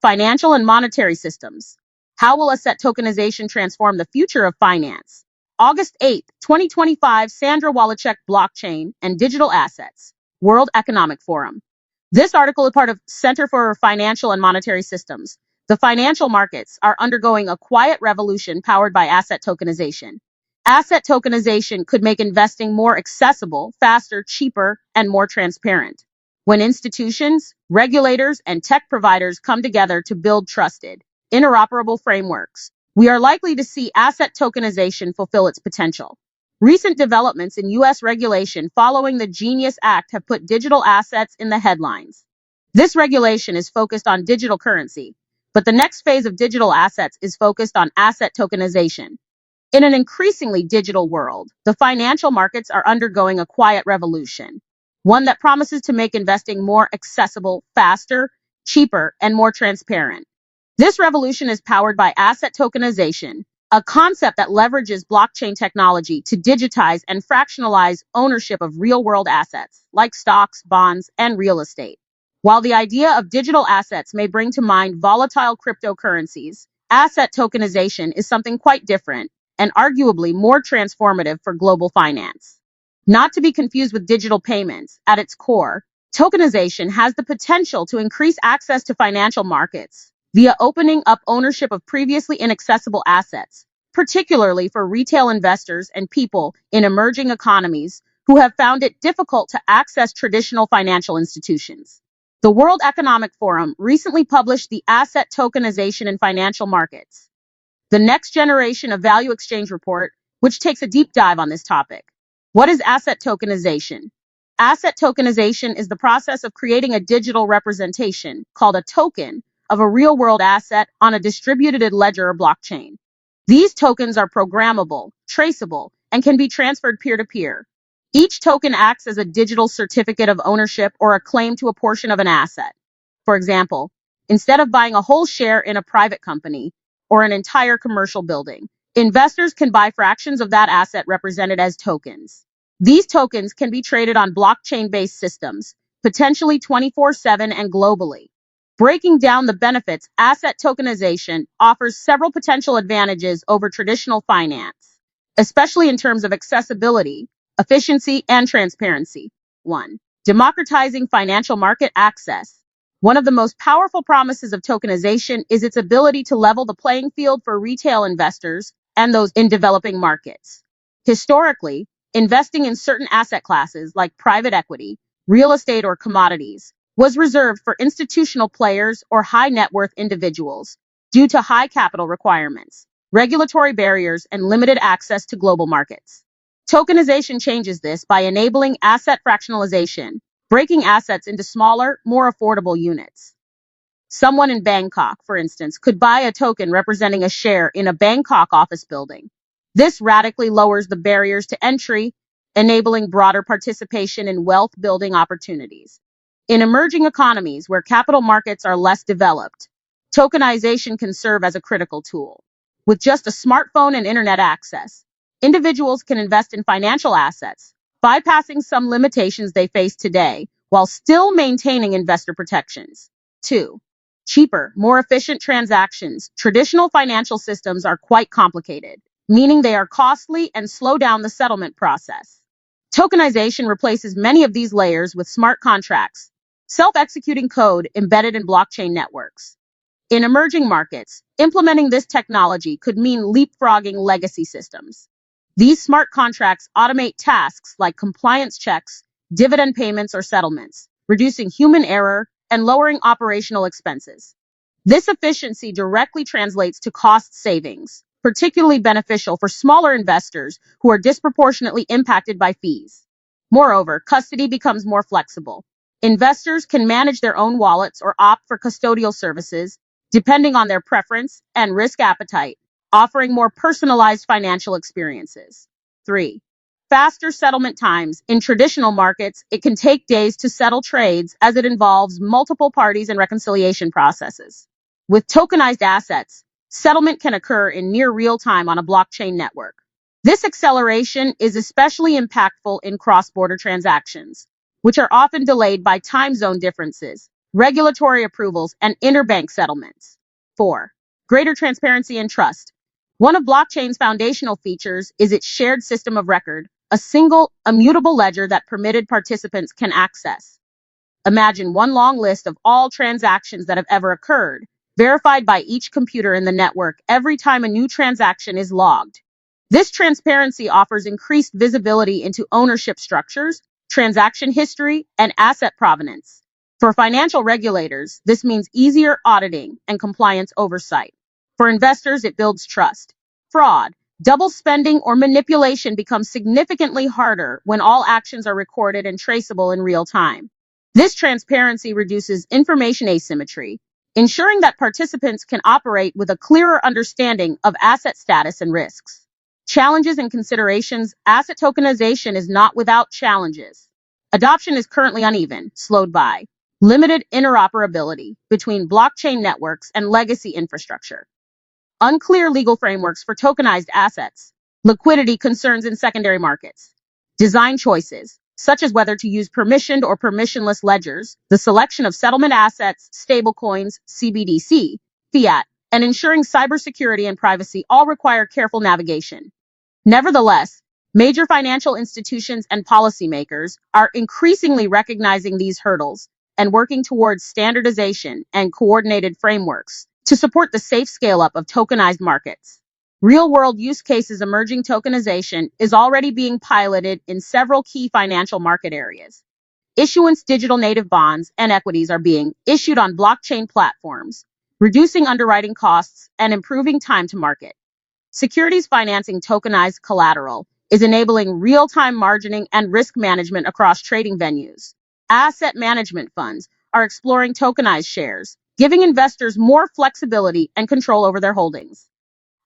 Financial and monetary systems. How will asset tokenization transform the future of finance? August 8th, 2025, Sandra Wallachek, Blockchain and Digital Assets, World Economic Forum. This article is part of Center for Financial and Monetary Systems. The financial markets are undergoing a quiet revolution powered by asset tokenization. Asset tokenization could make investing more accessible, faster, cheaper, and more transparent. When institutions, regulators, and tech providers come together to build trusted, interoperable frameworks, we are likely to see asset tokenization fulfill its potential. Recent developments in U.S. regulation following the Genius Act have put digital assets in the headlines. This regulation is focused on digital currency, but the next phase of digital assets is focused on asset tokenization. In an increasingly digital world, the financial markets are undergoing a quiet revolution, one that promises to make investing more accessible, faster, cheaper, and more transparent. This revolution is powered by asset tokenization, a concept that leverages blockchain technology to digitize and fractionalize ownership of real-world assets, like stocks, bonds, and real estate. While the idea of digital assets may bring to mind volatile cryptocurrencies, asset tokenization is something quite different and arguably more transformative for global finance. Not to be confused with digital payments, at its core, tokenization has the potential to increase access to financial markets via opening up ownership of previously inaccessible assets, particularly for retail investors and people in emerging economies who have found it difficult to access traditional financial institutions. The World Economic Forum recently published the Asset Tokenization in Financial Markets, the next generation of value exchange report, which takes a deep dive on this topic. What is asset tokenization? Asset tokenization is the process of creating a digital representation, called a token, of a real-world asset on a distributed ledger or blockchain. These tokens are programmable, traceable, and can be transferred peer-to-peer. Each token acts as a digital certificate of ownership or a claim to a portion of an asset. For example, instead of buying a whole share in a private company or an entire commercial building, investors can buy fractions of that asset represented as tokens. These tokens can be traded on blockchain-based systems, potentially 24/7 and globally. Breaking down the benefits, asset tokenization offers several potential advantages over traditional finance, especially in terms of accessibility, efficiency, and transparency. 1. Democratizing financial market access. One of the most powerful promises of tokenization is its ability to level the playing field for retail investors and those in developing markets. Historically, investing in certain asset classes like private equity, real estate, or commodities was reserved for institutional players or high net worth individuals due to high capital requirements, regulatory barriers, and limited access to global markets. Tokenization changes this by enabling asset fractionalization, breaking assets into smaller, more affordable units. Someone in Bangkok, for instance, could buy a token representing a share in a Bangkok office building. This radically lowers the barriers to entry, enabling broader participation in wealth building opportunities. In emerging economies where capital markets are less developed, tokenization can serve as a critical tool. With just a smartphone and internet access, individuals can invest in financial assets, bypassing some limitations they face today while still maintaining investor protections. 2. Cheaper, more efficient transactions. Traditional financial systems are quite complicated, meaning they are costly and slow down the settlement process. Tokenization replaces many of these layers with smart contracts, self-executing code embedded in blockchain networks. In emerging markets, implementing this technology could mean leapfrogging legacy systems. These smart contracts automate tasks like compliance checks, dividend payments, or settlements, reducing human error and lowering operational expenses. This efficiency directly translates to cost savings, particularly beneficial for smaller investors who are disproportionately impacted by fees. Moreover, custody becomes more flexible. Investors can manage their own wallets or opt for custodial services, depending on their preference and risk appetite, offering more personalized financial experiences. 3. Faster settlement times. In traditional markets, it can take days to settle trades as it involves multiple parties and reconciliation processes. With tokenized assets, settlement can occur in near real time on a blockchain network. This acceleration is especially impactful in cross-border transactions, which are often delayed by time zone differences, regulatory approvals, and interbank settlements. 4. Greater transparency and trust. One of blockchain's foundational features is its shared system of record, a single, immutable ledger that permitted participants can access. Imagine one long list of all transactions that have ever occurred, verified by each computer in the network every time a new transaction is logged. This transparency offers increased visibility into ownership structures, transaction history, and asset provenance. For financial regulators, this means easier auditing and compliance oversight. For investors, it builds trust. Fraud, double spending, or manipulation becomes significantly harder when all actions are recorded and traceable in real time. This transparency reduces information asymmetry, ensuring that participants can operate with a clearer understanding of asset status and risks. Challenges and considerations. Asset tokenization is not without challenges. Adoption is currently uneven, slowed by limited interoperability between blockchain networks and legacy infrastructure, unclear legal frameworks for tokenized assets, liquidity concerns in secondary markets, design choices, such as whether to use permissioned or permissionless ledgers, the selection of settlement assets, stablecoins, CBDC, fiat, and ensuring cybersecurity and privacy all require careful navigation. Nevertheless, major financial institutions and policymakers are increasingly recognizing these hurdles and working towards standardization and coordinated frameworks to support the safe scale-up of tokenized markets. Real-world use cases. Emerging tokenization is already being piloted in several key financial market areas. Issuance digital native bonds and equities are being issued on blockchain platforms, reducing underwriting costs and improving time to market. Securities financing tokenized collateral is enabling real-time margining and risk management across trading venues. Asset management funds are exploring tokenized shares, giving investors more flexibility and control over their holdings.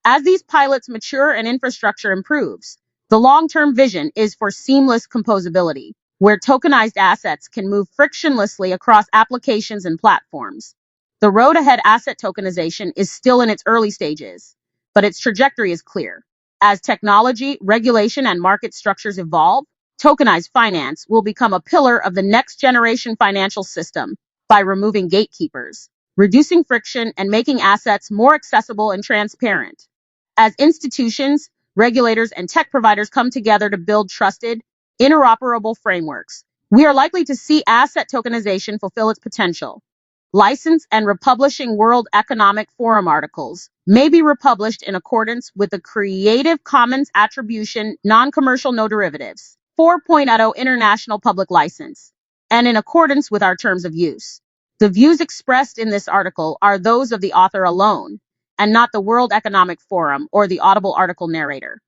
As these pilots mature and infrastructure improves, the long-term vision is for seamless composability, where tokenized assets can move frictionlessly across applications and platforms. The road ahead. Asset tokenization is still in its early stages, but its trajectory is clear. As technology, regulation, and market structures evolve, tokenized finance will become a pillar of the next generation financial system by removing gatekeepers, reducing friction, and making assets more accessible and transparent. As institutions, regulators, and tech providers come together to build trusted, interoperable frameworks, we are likely to see asset tokenization fulfill its potential. License and republishing World Economic Forum articles may be republished in accordance with the Creative Commons Attribution Non-Commercial No Derivatives 4.0 International Public License, and in accordance with our terms of use. The views expressed in this article are those of the author alone, and not the World Economic Forum or the Audible article narrator.